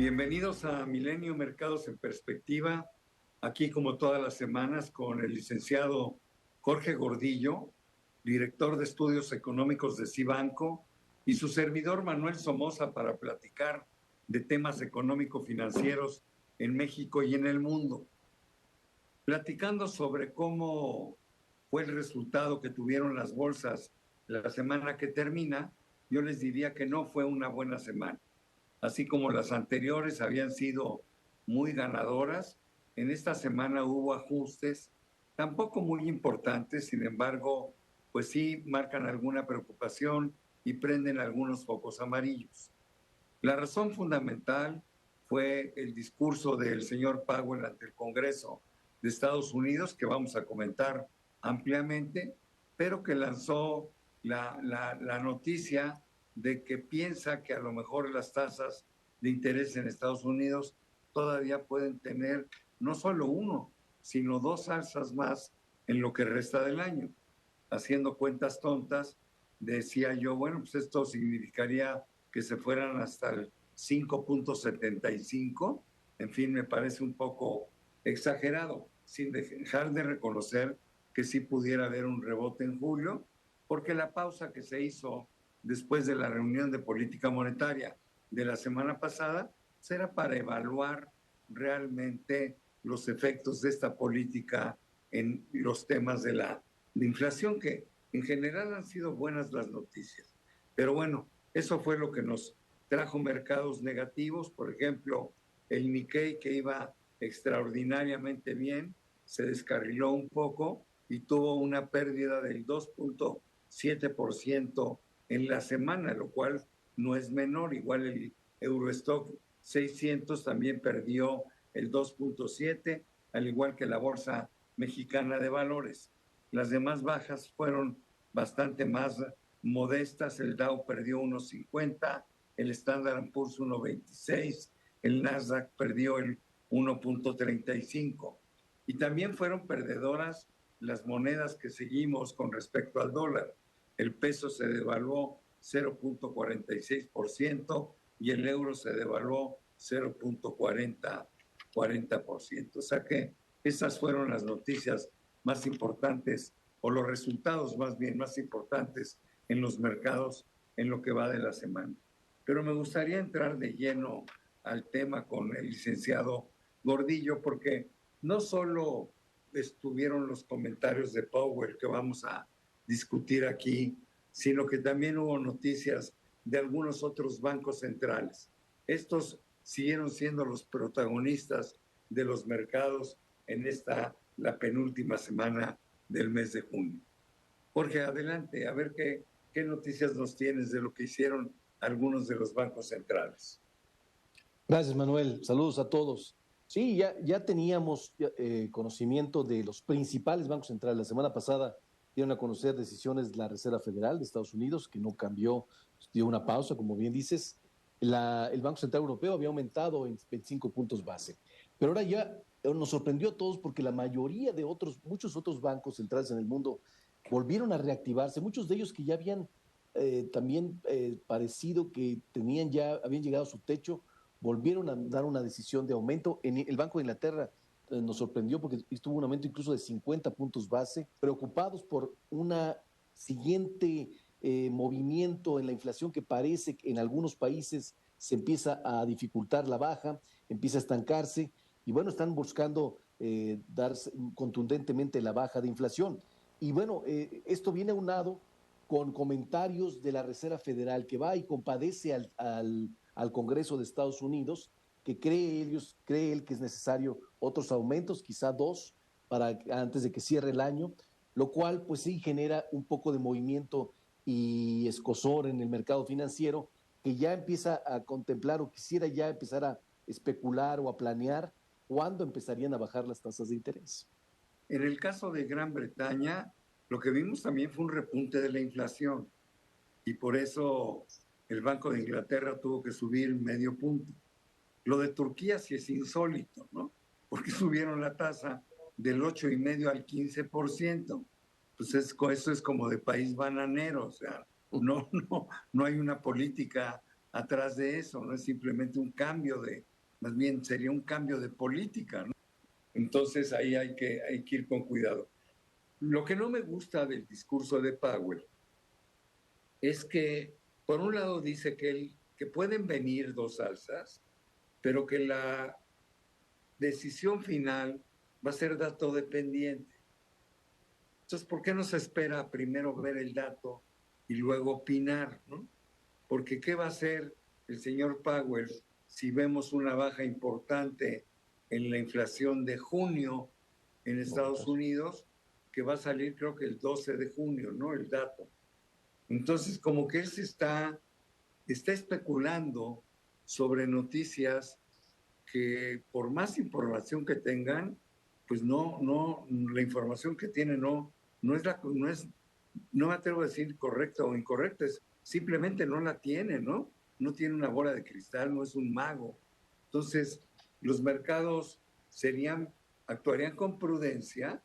Bienvenidos a Milenio Mercados en Perspectiva, aquí como todas las semanas con el licenciado Jorge Gordillo, director de Estudios Económicos de Cibanco, y su servidor Manuel Somoza para platicar de temas económico-financieros en México y en el mundo. Platicando sobre cómo fue el resultado que tuvieron las bolsas la semana que termina, yo les diría que no fue una buena semana. Así como las anteriores habían sido muy ganadoras, en esta semana hubo ajustes, tampoco muy importantes, sin embargo, pues sí marcan alguna preocupación y prenden algunos focos amarillos. La razón fundamental fue el discurso del señor Powell ante el Congreso de Estados Unidos, que vamos a comentar ampliamente, pero que lanzó la noticia de que piensa que a lo mejor las tasas de interés en Estados Unidos todavía pueden tener no solo uno, sino dos alzas más en lo que resta del año. Haciendo cuentas tontas, decía yo, bueno, pues esto significaría que se fueran hasta el 5.75. En fin, me parece un poco exagerado, sin dejar de reconocer que sí pudiera haber un rebote en julio, porque la pausa que se hizo después de la reunión de política monetaria de la semana pasada será para evaluar realmente los efectos de esta política en los temas de inflación, que en general han sido buenas las noticias. Pero bueno, eso fue lo que nos trajo mercados negativos. Por ejemplo, el Nikkei, que iba extraordinariamente bien, se descarriló un poco y tuvo una pérdida del 2.7% en la semana, lo cual no es menor. Igual el Eurostock 600 también perdió el 2.7%, al igual que la Bolsa Mexicana de Valores. Las demás bajas fueron bastante más modestas. El Dow perdió 1.50, el Standard & Poor's 1.26, el Nasdaq perdió el 1.35. Y también fueron perdedoras las monedas que seguimos con respecto al dólar. El peso se devaluó 0.46% y el euro se devaluó 0.40%. O sea que esas fueron las noticias más importantes, o los resultados más bien más importantes en los mercados en lo que va de la semana. Pero me gustaría entrar de lleno al tema con el licenciado Gordillo, porque no solo estuvieron los comentarios de Powell que vamos a discutir aquí, sino que también hubo noticias de algunos otros bancos centrales. Estos siguieron siendo los protagonistas de los mercados en la penúltima semana del mes de junio. Jorge, adelante, a ver qué noticias nos tienes de lo que hicieron algunos de los bancos centrales. Gracias, Manuel. Saludos a todos. Sí, ya teníamos conocimiento de los principales bancos centrales. La semana pasada dieron a conocer decisiones de la Reserva Federal de Estados Unidos, que no cambió, dio una pausa, como bien dices. El Banco Central Europeo había aumentado en 25 puntos base. Pero ahora ya nos sorprendió a todos porque la mayoría de muchos otros bancos centrales en el mundo volvieron a reactivarse. Muchos de ellos que ya habían también parecido que habían llegado a su techo, volvieron a dar una decisión de aumento. En el Banco de Inglaterra nos sorprendió porque tuvo un aumento incluso de 50 puntos base, preocupados por una siguiente movimiento en la inflación que parece que en algunos países se empieza a dificultar la baja, empieza a estancarse y bueno, están buscando dar contundentemente la baja de inflación. Y bueno, esto viene aunado con comentarios de la Reserva Federal que va y compadece al Congreso de Estados Unidos, que cree él que es necesario otros aumentos, quizá dos, antes de que cierre el año, lo cual pues sí genera un poco de movimiento y escozor en el mercado financiero, que ya empieza a contemplar o quisiera ya empezar a especular o a planear cuándo empezarían a bajar las tasas de interés. En el caso de Gran Bretaña, lo que vimos también fue un repunte de la inflación y por eso el Banco de Inglaterra tuvo que subir medio punto. Lo de Turquía sí es insólito, ¿no? Porque subieron la tasa del 8,5% al 15%. Pues eso es como de país bananero, o sea, no hay una política atrás de eso, no es simplemente un cambio más bien sería un cambio de política, ¿no? Entonces ahí hay que ir con cuidado. Lo que no me gusta del discurso de Powell es que, por un lado, dice que pueden venir dos alzas, pero que la decisión final va a ser dato dependiente. Entonces, ¿por qué no se espera primero ver el dato y luego opinar, ¿no? Porque ¿qué va a hacer el señor Powell si vemos una baja importante en la inflación de junio en Estados Unidos, que va a salir creo que el 12 de junio, ¿no? El dato. Entonces, como que él está especulando sobre noticias que por más información que tengan, pues la información que tiene no me atrevo a decir correcta o incorrecta, simplemente no la tiene, ¿no? No tiene una bola de cristal, no es un mago. Entonces, los mercados actuarían con prudencia,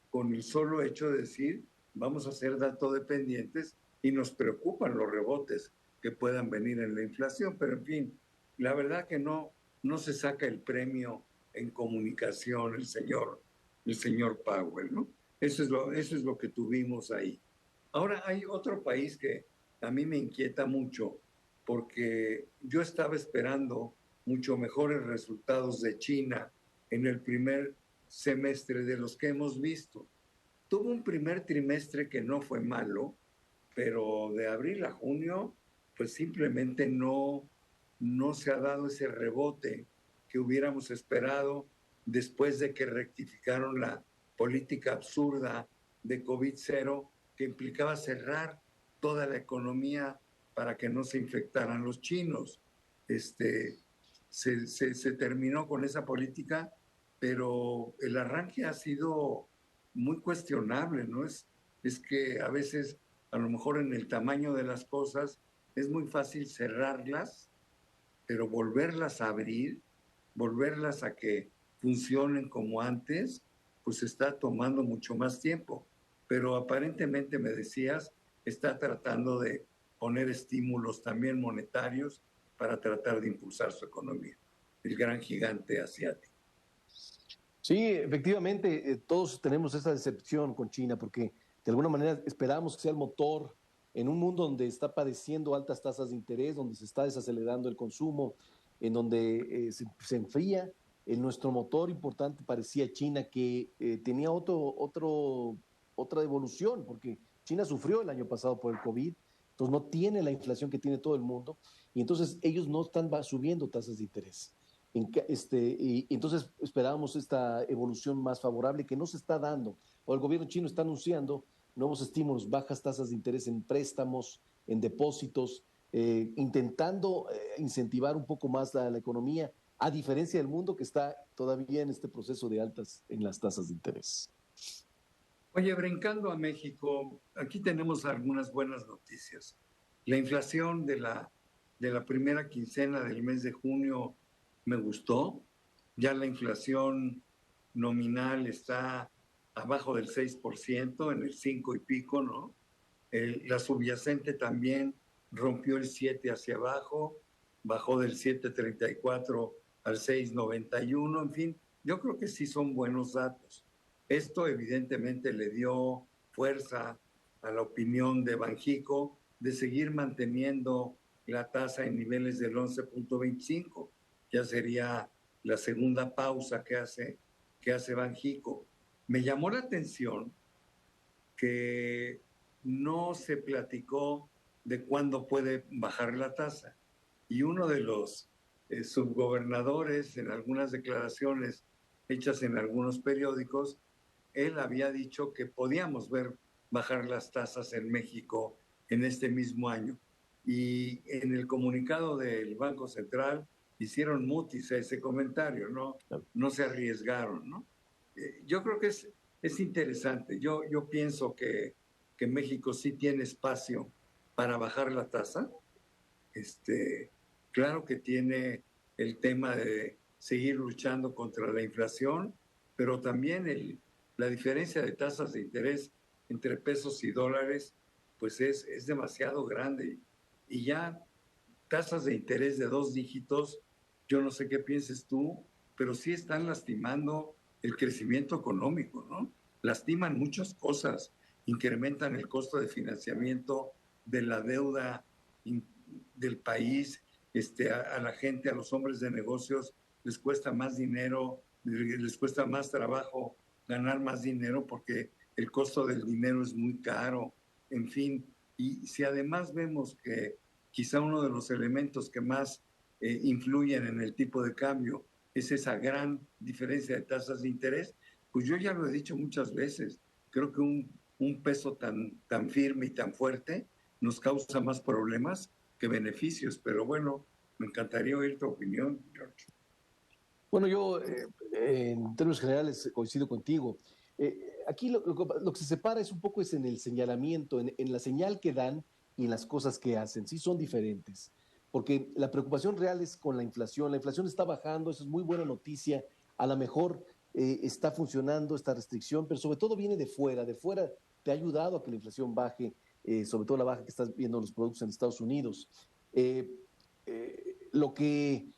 con el solo hecho de decir, vamos a ser datos dependientes y nos preocupan los rebotes que puedan venir en la inflación, pero en fin, la verdad que no se saca el premio en comunicación el señor Powell, ¿no? Eso es lo que tuvimos ahí. Ahora hay otro país que a mí me inquieta mucho porque yo estaba esperando mucho mejores resultados de China en el primer semestre de los que hemos visto. Tuvo un primer trimestre que no fue malo, pero de abril a junio, pues simplemente no se ha dado ese rebote que hubiéramos esperado después de que rectificaron la política absurda de COVID-0 que implicaba cerrar toda la economía para que no se infectaran los chinos. Se terminó con esa política, pero el arranque ha sido muy cuestionable, ¿no? Es que a veces, a lo mejor en el tamaño de las cosas, es muy fácil cerrarlas, pero volverlas a abrir, volverlas a que funcionen como antes, pues está tomando mucho más tiempo. Pero aparentemente, me decías, está tratando de poner estímulos también monetarios para tratar de impulsar su economía, el gran gigante asiático. Sí, efectivamente, todos tenemos esa decepción con China porque de alguna manera esperamos que sea el motor en un mundo donde está padeciendo altas tasas de interés, donde se está desacelerando el consumo, en donde se enfría. Nuestro motor importante parecía China que tenía otra evolución, porque China sufrió el año pasado por el COVID, entonces no tiene la inflación que tiene todo el mundo, y entonces ellos no están subiendo tasas de interés. Y entonces esperábamos esta evolución más favorable que no se está dando. O el gobierno chino está anunciando nuevos estímulos, bajas tasas de interés en préstamos, en depósitos, intentando incentivar un poco más la economía, a diferencia del mundo que está todavía en este proceso de altas en las tasas de interés. Oye, brincando a México, aquí tenemos algunas buenas noticias. La inflación de la primera quincena del mes de junio me gustó. Ya la inflación nominal está abajo del 6%, en el 5 y pico, ¿no? La subyacente también rompió el 7 hacia abajo, bajó del 7,34 al 6,91, en fin, yo creo que sí son buenos datos. Esto evidentemente le dio fuerza a la opinión de Banjico de seguir manteniendo la tasa en niveles del 11,25. Ya sería la segunda pausa que hace Banjico. Me llamó la atención que no se platicó de cuándo puede bajar la tasa. Y uno de los subgobernadores, en algunas declaraciones hechas en algunos periódicos, él había dicho que podíamos ver bajar las tasas en México en este mismo año. Y en el comunicado del Banco Central hicieron mutis a ese comentario, no se arriesgaron, ¿no? Yo creo que es interesante. Yo pienso que México sí tiene espacio para bajar la tasa. Claro que tiene el tema de seguir luchando contra la inflación, pero también la diferencia de tasas de interés entre pesos y dólares, pues es demasiado grande. Y ya tasas de interés de 2 dígitos, yo no sé qué pienses tú, pero sí están lastimando el crecimiento económico, ¿no? Lastiman muchas cosas, incrementan el costo de financiamiento de la deuda del país, a la gente, a los hombres de negocios, les cuesta más dinero, les cuesta más trabajo ganar más dinero porque el costo del dinero es muy caro, en fin. Y si además vemos que quizá uno de los elementos que más influyen en el tipo de cambio es esa gran diferencia de tasas de interés, pues yo ya lo he dicho muchas veces, creo que un peso tan firme y tan fuerte nos causa más problemas que beneficios, pero bueno, me encantaría oír tu opinión, George. Bueno, yo en términos generales coincido contigo. Aquí lo que se separa es un poco es en el señalamiento, en la señal que dan y en las cosas que hacen. Sí son diferentes, porque la preocupación real es con la inflación. La inflación está bajando, eso es muy buena noticia. A lo mejor está funcionando esta restricción, pero sobre todo viene de fuera. De fuera te ha ayudado a que la inflación baje, sobre todo la baja que estás viendo en los productos en Estados Unidos. Eh, lo que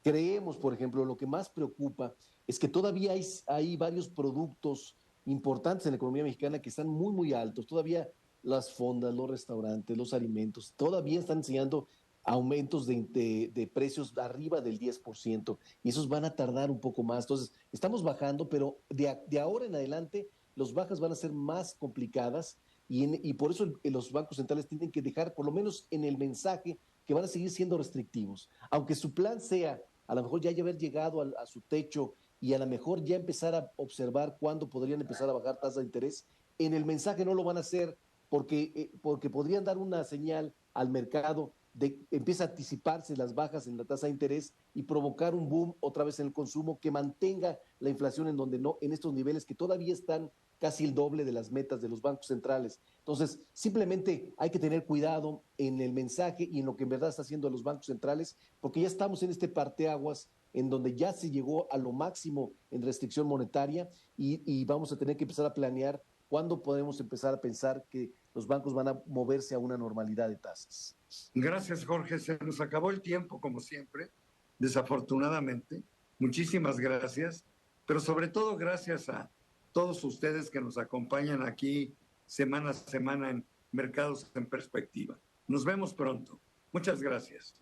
creemos, por ejemplo, lo que más preocupa es que todavía hay varios productos importantes en la economía mexicana que están muy, muy altos. Todavía las fondas, los restaurantes, los alimentos, todavía están enseñando aumentos de precios arriba del 10% y esos van a tardar un poco más. Entonces, estamos bajando, pero de ahora en adelante las bajas van a ser más complicadas y por eso los bancos centrales tienen que dejar, por lo menos en el mensaje, que van a seguir siendo restrictivos. Aunque su plan sea a lo mejor ya haber llegado a su techo y a lo mejor ya empezar a observar cuándo podrían empezar a bajar tasas de interés, en el mensaje no lo van a hacer porque podrían dar una señal al mercado de empieza a anticiparse las bajas en la tasa de interés y provocar un boom otra vez en el consumo que mantenga la inflación en donde no, en estos niveles que todavía están casi el doble de las metas de los bancos centrales. Entonces, simplemente hay que tener cuidado en el mensaje y en lo que en verdad está haciendo los bancos centrales, porque ya estamos en este parteaguas en donde ya se llegó a lo máximo en restricción monetaria y vamos a tener que empezar a planear cuándo podemos empezar a pensar que los bancos van a moverse a una normalidad de tasas. Gracias, Jorge. Se nos acabó el tiempo, como siempre, desafortunadamente. Muchísimas gracias, pero sobre todo gracias a todos ustedes que nos acompañan aquí semana a semana en Mercados en Perspectiva. Nos vemos pronto. Muchas gracias.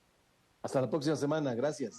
Hasta la próxima semana. Gracias.